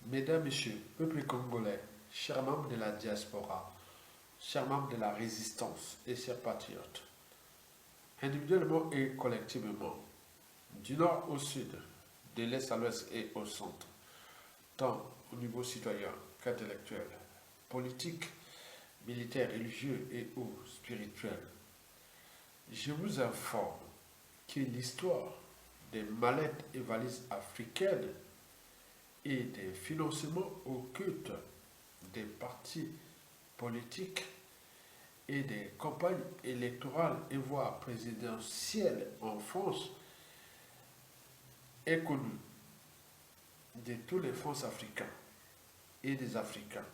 Mesdames, Messieurs, peuple congolais, chers membres de la diaspora, chers membres de la résistance et chers patriotes, individuellement et collectivement, du nord au sud, de l'est à l'ouest et au centre, tant au niveau citoyen qu'intellectuel, politique, militaire, religieux et ou spirituel, je vous informe que l'histoire des mallettes et valises africaines et des financements occultes des partis politiques et des campagnes électorales et voire présidentielles en France est connue de tous les fonds africains et des Africains,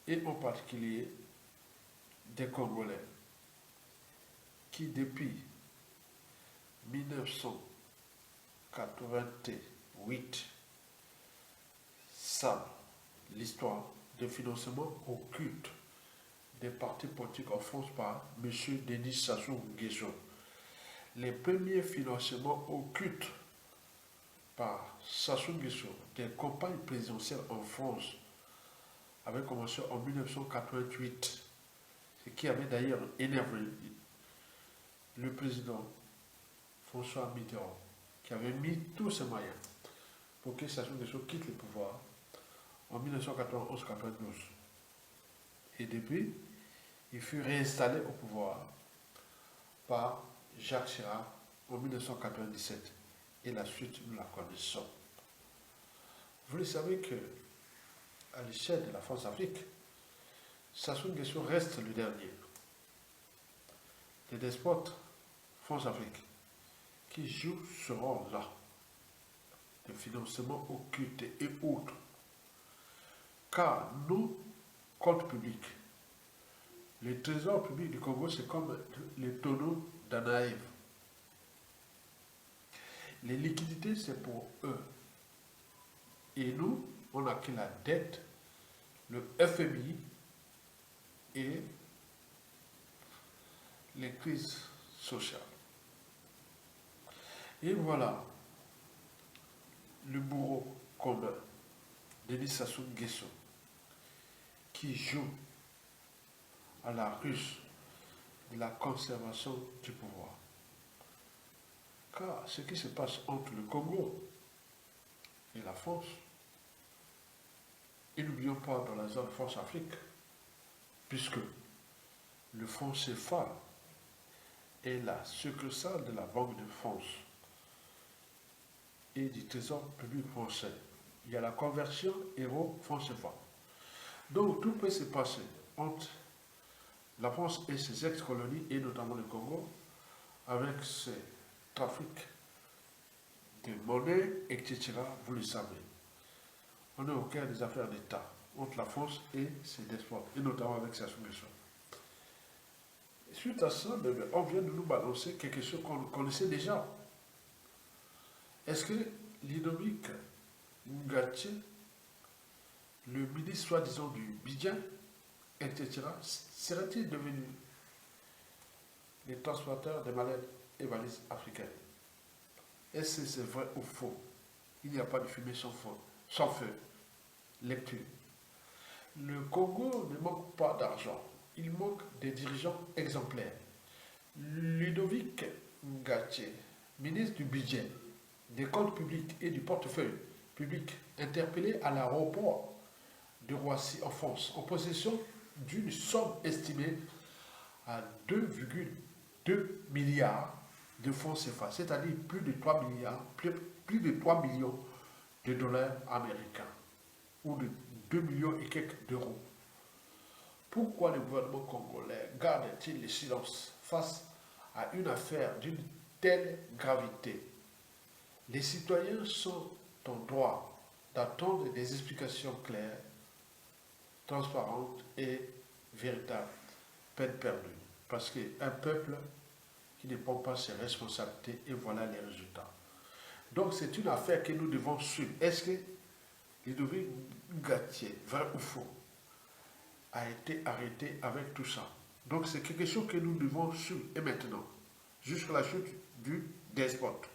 et en particulier des Congolais, qui depuis 1988 savent l'histoire de financement occulte des partis politiques en France par M. Denis Sassou Nguesso. Les premiers financements occultes par Sassou Nguesso des campagnes présidentielles en France avaient commencé en 1988, ce qui avait d'ailleurs énervé le président François Mitterrand, qui avait mis tous ses moyens pour que Sassou Nguesso quitte le pouvoir en 1991-92. Et depuis, il fut réinstallé au pouvoir par Jacques Chirac en 1997. Et la suite, nous la connaissons. Vous le savez que, à l'échelle de la France-Afrique, Sassou Nguesso reste le dernier des despotes France-Afrique qui jouent ce rôle-là de financement occulte et autres. Car nos comptes publics, le trésor public du Congo, c'est comme les tonneaux d'Anaïve. Les liquidités, c'est pour eux. Et nous, on a que la dette, le FMI et les crises sociales. Et voilà le bourreau commun, Denis Sassou Nguesso, qui joue à la ruse de la conservation du pouvoir. Car ce qui se passe entre le Congo et la France, et n'oublions pas dans la zone France-Afrique, puisque le franc CFA est la succursale de la Banque de France et du Trésor public français. Il y a la conversion euro-franc CFA. Donc tout peut se passer entre la France et ses ex-colonies, et notamment le Congo, avec ses trafics de monnaie, etc. Vous le savez. On est au cœur des affaires d'État entre la France et ses despotes, et notamment avec Sassou Nguesso. Suite à ça, on vient de nous balancer quelque chose qu'on connaissait déjà. Est-ce que Ludovic Ngatie, le ministre soi-disant du Bidjan, etc., serait-il devenu les transporteurs des mallettes et valises africaines? Est-ce que c'est vrai ou faux? Il n'y a pas de fumée sans feu. Lecture. Le Congo ne manque pas d'argent. Il manque des dirigeants exemplaires. Ludovic Ngatie, ministre du Budget, des comptes publics et du portefeuille public, interpellé à l'aéroport de Roissy en France, en possession d'une somme estimée à 2,2 milliards de francs CFA, c'est-à-dire plus de 3 millions de dollars américains, ou de 2 millions et quelques d'euros. Pourquoi le gouvernement congolais garde-t-il le silence face à une affaire d'une telle gravité? Les citoyens sont en droit d'attendre des explications claires, transparentes et véritables. Peine perdue. Parce qu'un peuple qui ne prend pas ses responsabilités, et voilà les résultats. Donc c'est une affaire que nous devons suivre. Est-ce que Ludovic Ngatie, vrai ou faux, a été arrêté avec tout ça? Donc c'est quelque chose que nous devons suivre, et maintenant, jusqu'à la chute du despote.